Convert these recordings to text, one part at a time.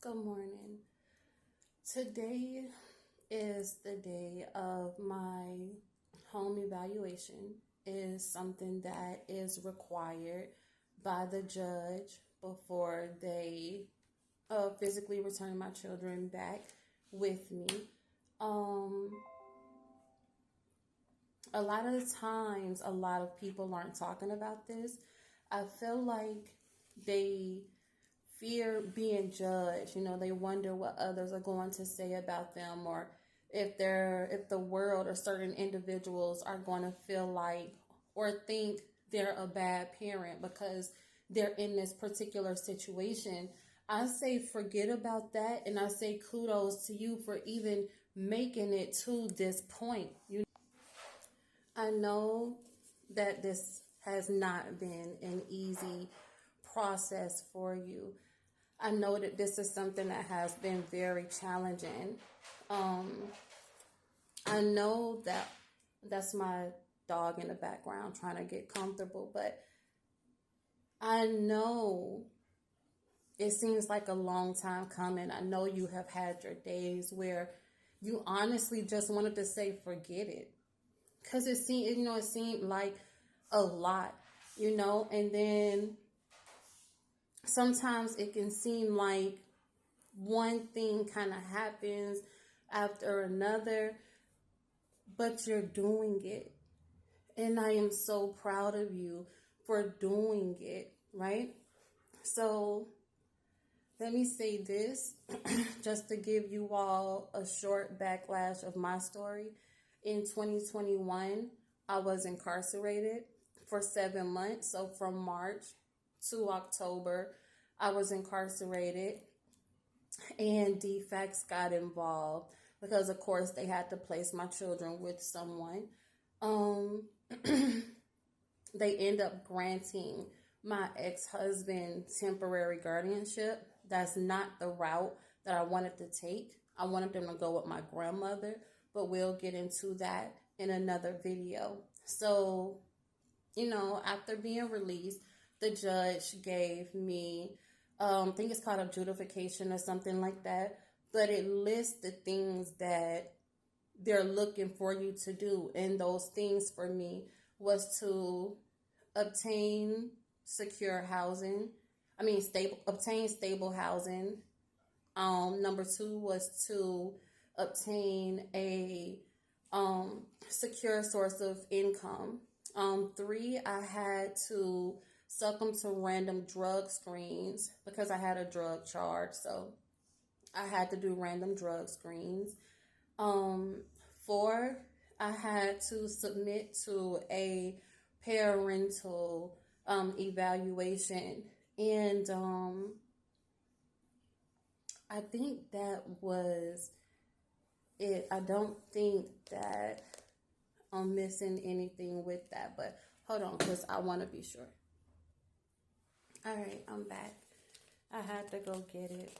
Good morning. Today is the day of my home evaluation. It is something that is required by the judge before they physically return my children back with me. Um, a lot of the times, a lot of people aren't talking about this. I feel like they fear being judged. They wonder what others are going to say about them, or if the world or certain individuals are going to feel like or think they're a bad parent because they're in this particular situation. I say forget about that, and I say kudos to you for even making it to this point. I know that this has not been an easy process for you. I know that this is something that has been very challenging. Um, I know that that's my dog in the background trying to get comfortable, but I know it seems like a long time coming. I know you have had your days where you honestly just wanted to say forget it, because it seemed like a lot, and then sometimes it can seem like one thing kind of happens after another, but you're doing it. And I am so proud of you for doing it, right? So let me say this just to give you all a short backlash of my story. In 2021, I was incarcerated for 7 months. So from March to October, I was incarcerated, and DFACS got involved because, of course, they had to place my children with someone. Um, they end up granting my ex-husband temporary guardianship. That's not the route that I wanted to take. I wanted them to go with my grandmother, but we'll get into that in another video. So, after being released, the judge gave me, I think it's called adjudication or something like that, but it lists the things that they're looking for you to do. And those things for me was to obtain secure housing. Obtain stable housing. Number two was to obtain a secure source of income. Three, I had to succumb to random drug screens because I had a drug charge. So I had to do random drug screens. Um, Four, I had to submit to a parental evaluation. And I think that was it. I don't think that I'm missing anything with that, but hold on, because I want to be sure. All right, I'm back. I had to go get it,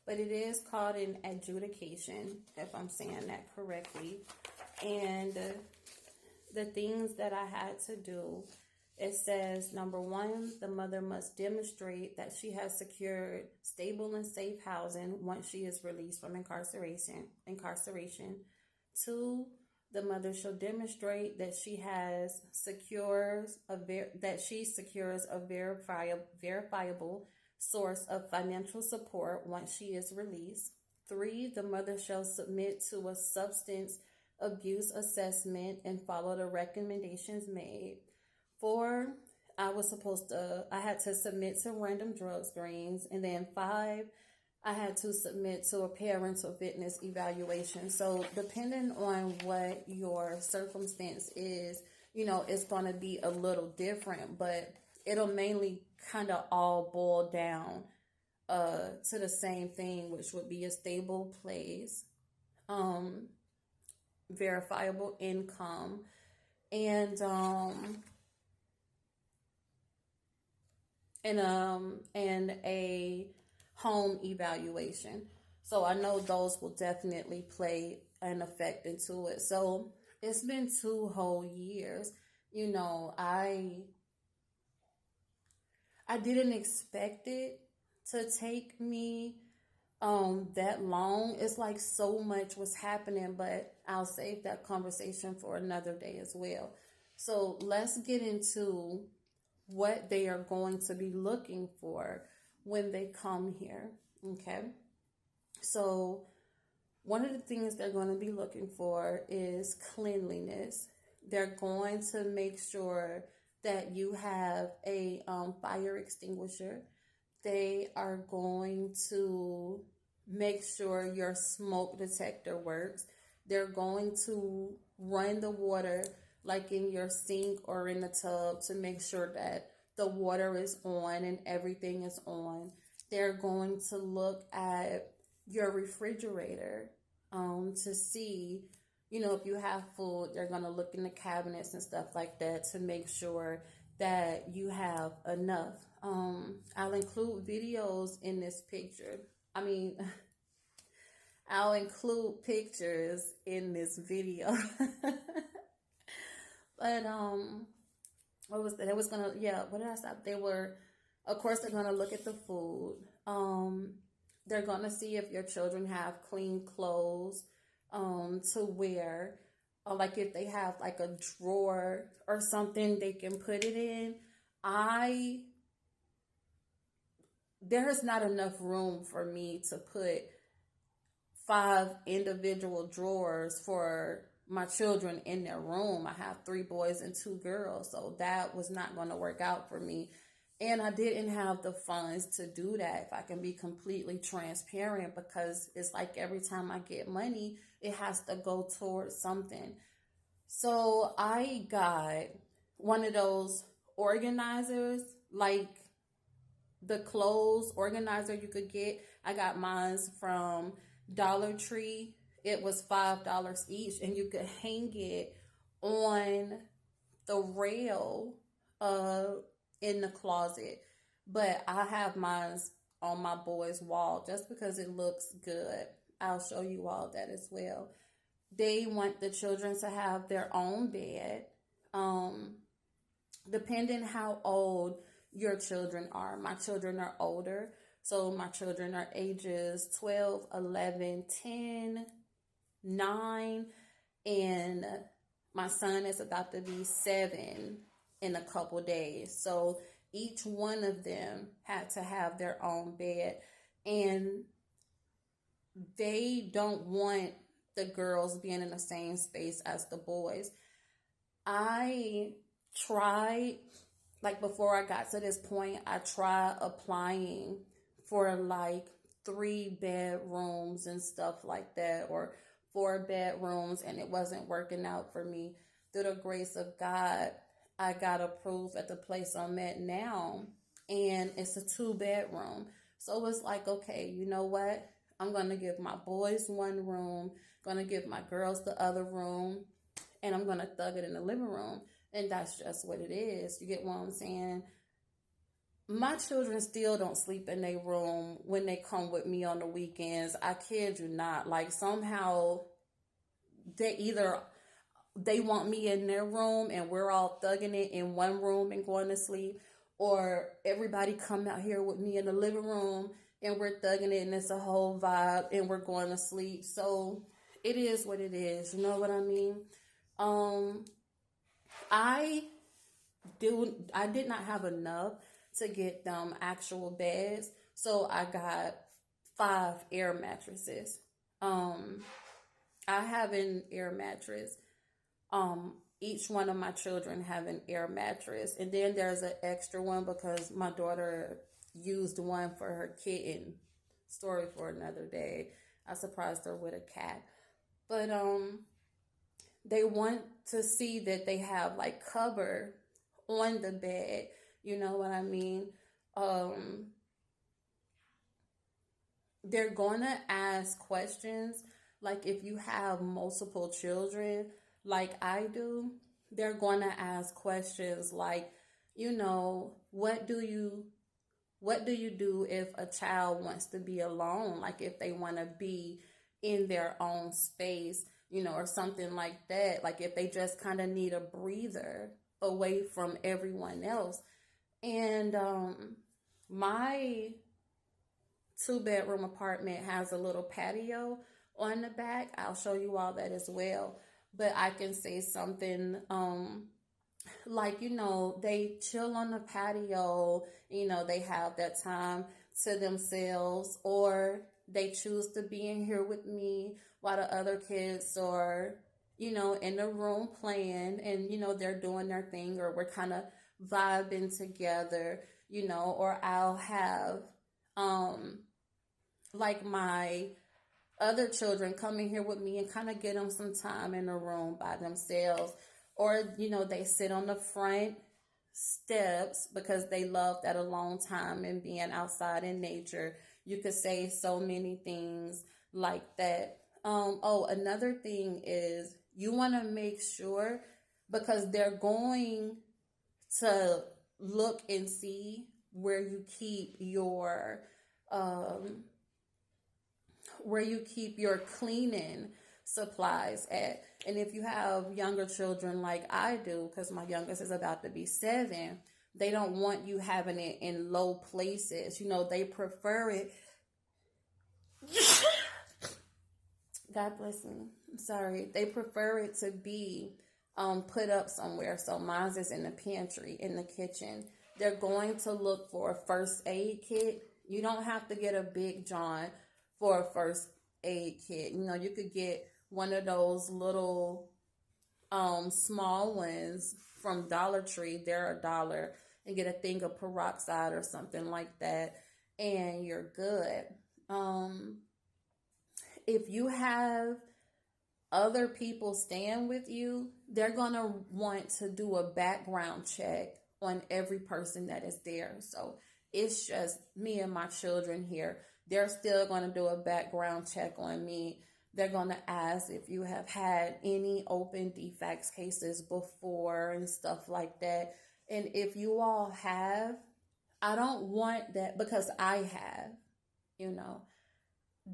but it is called an adjudication, if I'm saying that correctly. And the things that I had to do, it says, number one, the mother must demonstrate that she has secured stable and safe housing once she is released from incarceration. Two, the mother shall demonstrate that she secures a verifiable source of financial support once she is released. Three, the mother shall submit to a substance abuse assessment and follow the recommendations made. Four, I had to submit to random drug screens. And then five, I had to submit to a parental fitness evaluation. So depending on what your circumstance is, it's going to be a little different, but it'll mainly kind of all boil down to the same thing, which would be a stable place, verifiable income, and a home evaluation. So I know those will definitely play an effect into it. So it's been 2 whole years. I I didn't expect it to take me that long. It's like so much was happening, but I'll save that conversation for another day as well. So let's get into what they are going to be looking for when they come here. Okay. So one of the things they're going to be looking for is cleanliness. They're going to make sure that you have a fire extinguisher. They are going to make sure your smoke detector works. They're going to run the water like in your sink or in the tub to make sure that the water is on and everything is on. They're going to look at your refrigerator to see, if you have food. They're going to look in the cabinets and stuff like that to make sure that you have enough. I'll include videos in this picture. I'll include pictures in this video. But what was that? It was gonna, yeah. What did I stop? They were, of course, they're gonna look at the food. They're gonna see if your children have clean clothes to wear, or like if they have like a drawer or something they can put it in. There is not enough room for me to put 5 individual drawers for my children in their room. I have 3 boys and 2 girls, so that was not going to work out for me. And I didn't have the funds to do that, if I can be completely transparent, because it's like every time I get money, it has to go towards something. So I got one of those organizers, like the clothes organizer you could get. I got mine from Dollar Tree. It was $5 each, and you could hang it on the rail in the closet. But I have mine on my boy's wall just because it looks good. I'll show you all that as well. They want the children to have their own bed. Depending how old your children are. My children are older. So my children are ages 12, 11, 10, 9, and my son is about to be 7 in a couple days. So each one of them had to have their own bed, and they don't want the girls being in the same space as the boys. I tried, like before I got to this point, I tried applying for like 3 bedrooms and stuff like that, or 4 bedrooms, and it wasn't working out for me. Through the grace of God, I got approved at the place I'm at now, and it's a 2 bedroom. So it's like, okay, you know what? I'm going to give my boys 1 room, going to give my girls the other room, and I'm going to thug it in the living room. And that's just what it is. You get what I'm saying? My children still don't sleep in their room when they come with me on the weekends. I kid you not. Like somehow they want me in their room and we're all thugging it in one room and going to sleep, or everybody come out here with me in the living room and we're thugging it and it's a whole vibe and we're going to sleep. So it is what it is. You know what I mean? I did not have enough to get them actual beds, so I got 5 air mattresses. I have an air mattress. Each one of my children have an air mattress, and then there's an extra one because my daughter used one for her kitten. Story for another day. I surprised her with a cat, but they want to see that they have like cover on the bed. You know what I mean? They're going to ask questions. Like if you have multiple children, like I do, they're going to ask questions like, what do you do if a child wants to be alone? Like if they want to be in their own space, or something like that. Like if they just kind of need a breather away from everyone else. And My 2-bedroom apartment has a little patio on the back. I'll show you all that as well. But I can say something like, they chill on the patio, they have that time to themselves, or they choose to be in here with me while the other kids are, in the room playing, and, they're doing their thing, or we're kind of vibing together, or I'll have, like my other children come in here with me and kind of get them some time in the room by themselves. Or, they sit on the front steps because they love that alone time and being outside in nature. You could say so many things like that. Another thing is you want to make sure, because they're going to look and see where you keep your cleaning supplies at. And if you have younger children like I do, because my youngest is about to be 7, they don't want you having it in low places. They prefer it. God bless me. I'm sorry. They prefer it to be put up somewhere. So mine's is in the pantry, in the kitchen. They're going to look for a first aid kit. You don't have to get a big John for a first aid kit. You could get one of those little small ones from Dollar Tree. They're $1, and get a thing of peroxide or something like that, and you're good. If you have other people staying with you, they're gonna want to do a background check on every person that is there. So it's just me and my children here. They're still going to do a background check on me. They're going to ask if you have had any open defects cases before and stuff like that. And if you all have, I don't want that, because I have,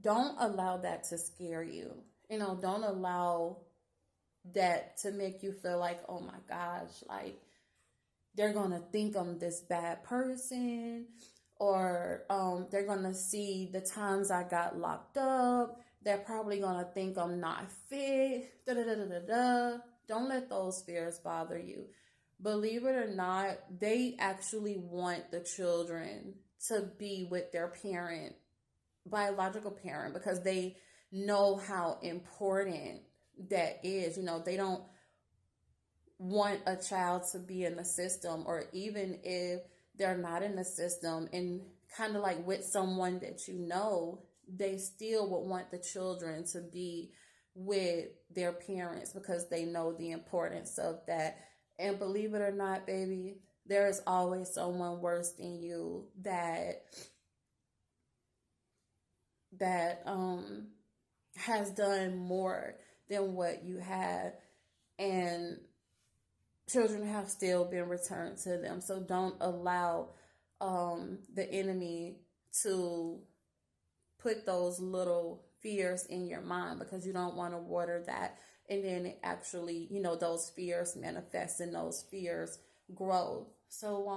don't allow that to scare you. Don't allow that to make you feel like, oh my gosh, like they're going to think I'm this bad person, or they're going to see the times I got locked up. They're probably going to think I'm not fit. Don't let those fears bother you. Believe it or not, they actually want the children to be with their biological parent, because they know how important that is. They don't want a child to be in the system, or even if they're not in the system and kind of like with someone that they still would want the children to be with their parents, because they know the importance of that. And believe it or not, baby, there is always someone worse than you that has done more than what you had, and children have still been returned to them. So don't allow the enemy to put those little fears in your mind, because you don't want to water that, and then it actually, those fears manifest and those fears grow. So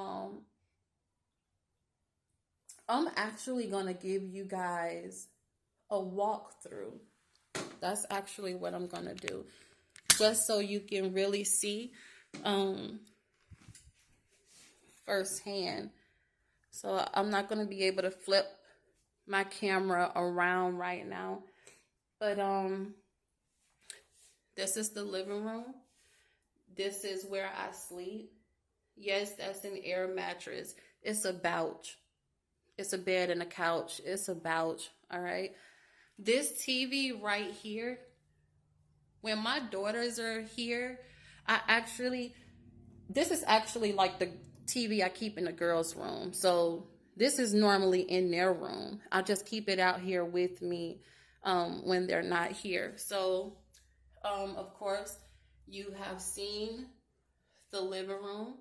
I'm actually going to give you guys a walkthrough. That's actually what I'm going to do, just so you can really see firsthand. So I'm not going to be able to flip my camera around right now, but this is the living room. This is where I sleep. Yes, that's an air mattress. It's a couch. It's a bed and a couch. It's a couch. All right. This TV right here, when my daughters are here, this is actually like the TV I keep in the girls' room. So this is normally in their room. I just keep it out here with me when they're not here. So, of course, you have seen the living room.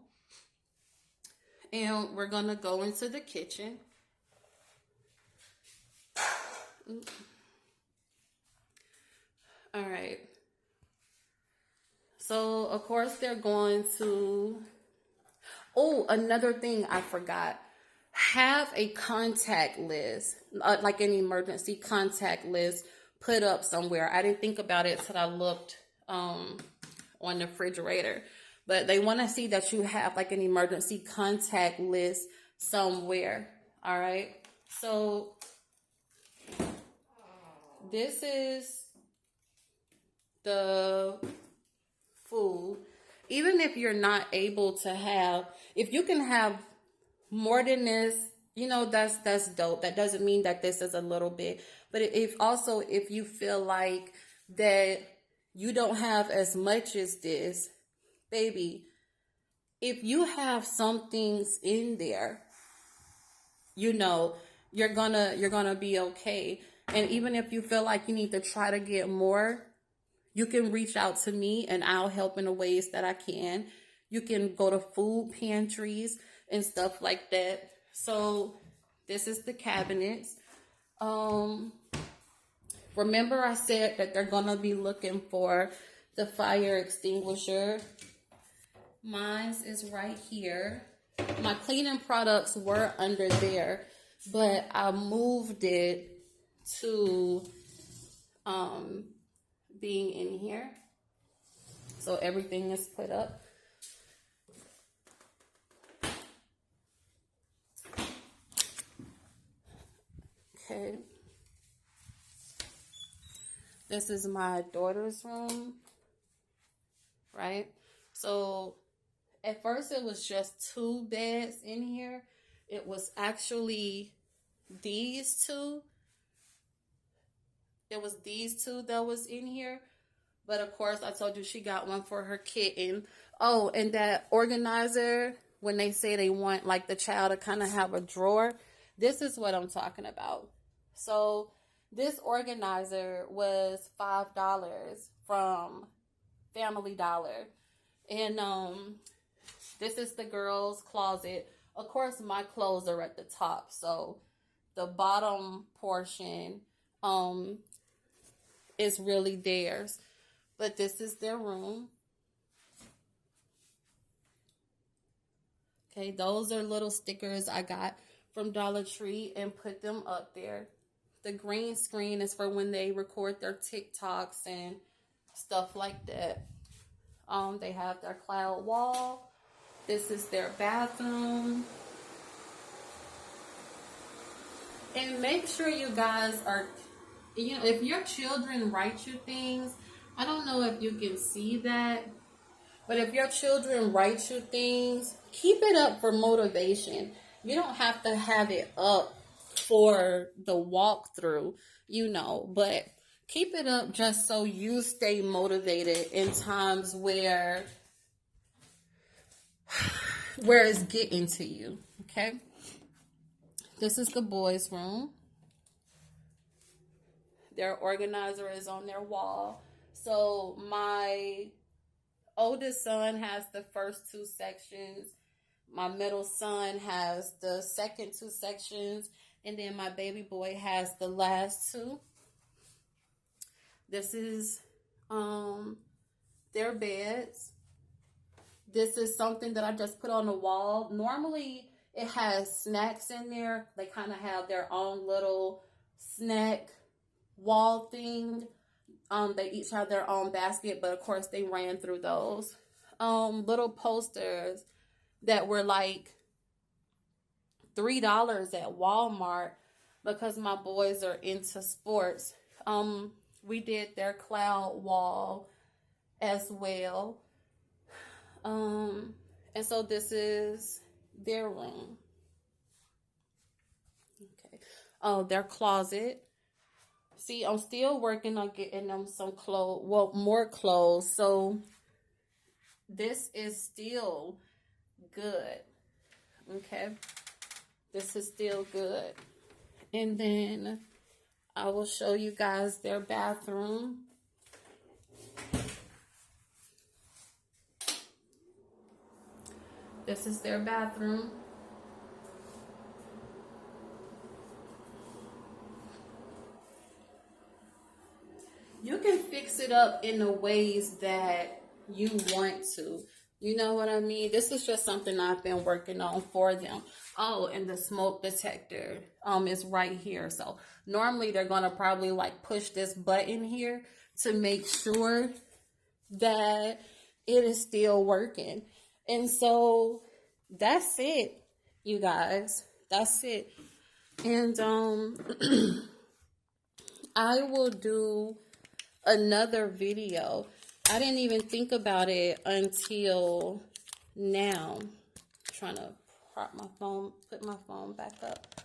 And we're going to go into the kitchen. All right. So, of course, they're going to... Oh, another thing I forgot. have a contact list, like an emergency contact list put up somewhere. I didn't think about it till I looked on the refrigerator. But they want to see that you have like an emergency contact list somewhere. All right. So this is the food. Even if you're not able to have, if you can have more than this, you know, that's dope. That doesn't mean that this is a little bit. But if you feel like that you don't have as much as this, baby, if you have some things in there, you know, you're gonna be okay. And even if you feel like you need to try to get more, you can reach out to me and I'll help in the ways that I can. You can go to food pantries and stuff like that. So this is the cabinets. Remember I said that they're gonna be looking for the fire extinguisher. Mine is right here. My cleaning products were under there, but I moved it to being in here. So everything is put up. Okay. This is my daughter's room, right? So at first it was just 2 beds in here. It was actually these two. It was these two that was in here. But of course, I told you she got one for her kitten. Oh, and that organizer, when they say they want like the child to kind of have a drawer, this is what I'm talking about. So this organizer was $5 from Family Dollar. And this is the girls' closet. Of course, my clothes are at the top. So the bottom portion is really theirs. But this is their room. Okay, those are little stickers I got from Dollar Tree and put them up there. The green screen is for when they record their TikToks and stuff like that. They have their cloud wall. This is their bathroom. And make sure you guys are, you know, if your children write you things, I don't know if you can see that, but if your children write you things, keep it up for motivation. You don't have to have it up for the walkthrough, you know, but keep it up just so you stay motivated in times where it's getting to you, okay? This is the boys' room. Their organizer is on their wall. So my oldest son has the first 2 sections. My middle son has the second 2 sections. And then my baby boy has the last 2. This is their beds. This is something that I just put on the wall. Normally, it has snacks in there. They kind of have their own little snack wall thing. They each have their own basket, but of course they ran through those. Little posters that were like $3 at Walmart because my boys are into sports. We did their cloud wall as well. And so this is their room. Okay. Oh, their closet. See, I'm still working on getting them some clothes, well, more clothes. So this is still good. Okay. This is still good. And then I will show you guys their bathroom. This is their bathroom. You can fix it up in the ways that you want to. You know what I mean? This is just something I've been working on for them. Oh, and the smoke detector is right here. So normally they're gonna probably like push this button here to make sure that it is still working. And so that's it, you guys. That's it. And I will do another video. I didn't even think about it until now. I'm trying to prop my phone, put my phone back up.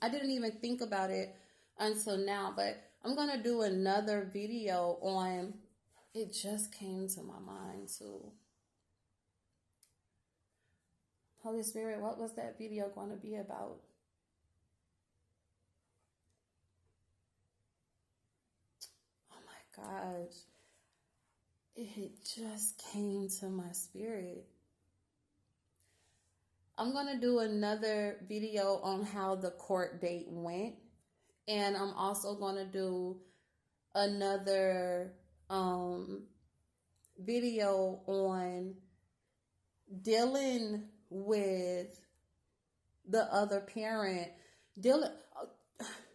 I didn't even think about it until now, but I'm going to do another video on, it just came to my mind too. Holy Spirit, what was that video going to be about? Oh my gosh. It just came to my spirit. I'm going to do another video on how the court date went. And I'm also going to do another video on dealing with the other parent,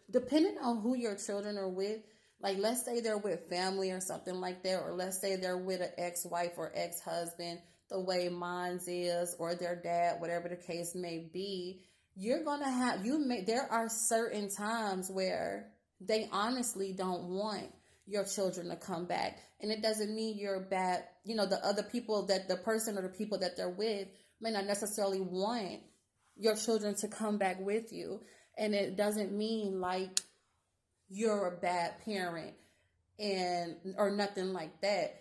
depending on who your children are with. Like, let's say they're with family or something like that, or let's say they're with an ex-wife or ex-husband, the way mine is, or their dad, whatever the case may be. You're going to have, there are certain times where they honestly don't want your children to come back. And it doesn't mean you're bad. You know, the other people that the person or the people that they're with may not necessarily want your children to come back with you. And it doesn't mean like you're a bad parent or nothing like that.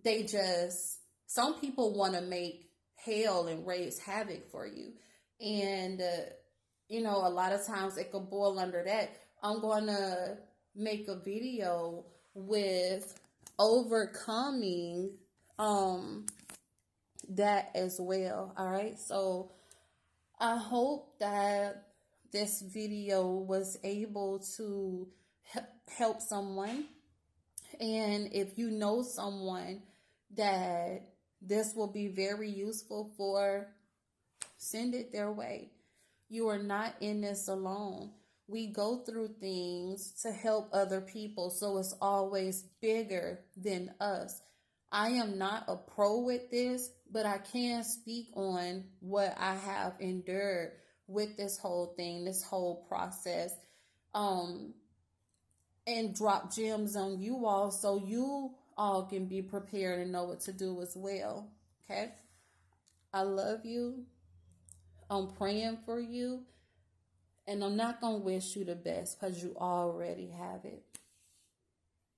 They just, some people want to make hell and raise havoc for you. And, you know, a lot of times it could boil under that. I'm going to make a video with overcoming that as well. All right. So I hope that this video was able to help someone. And if you know someone that this will be very useful for, send it their way. You are not in this alone. We go through things to help other people, so it's always bigger than us. I am not a pro with this, but I can speak on what I have endured with this whole thing, this whole process, and drop gems on you all so you all can be prepared and know what to do as well. Okay? I love you. I'm praying for you. And I'm not going to wish you the best because you already have it.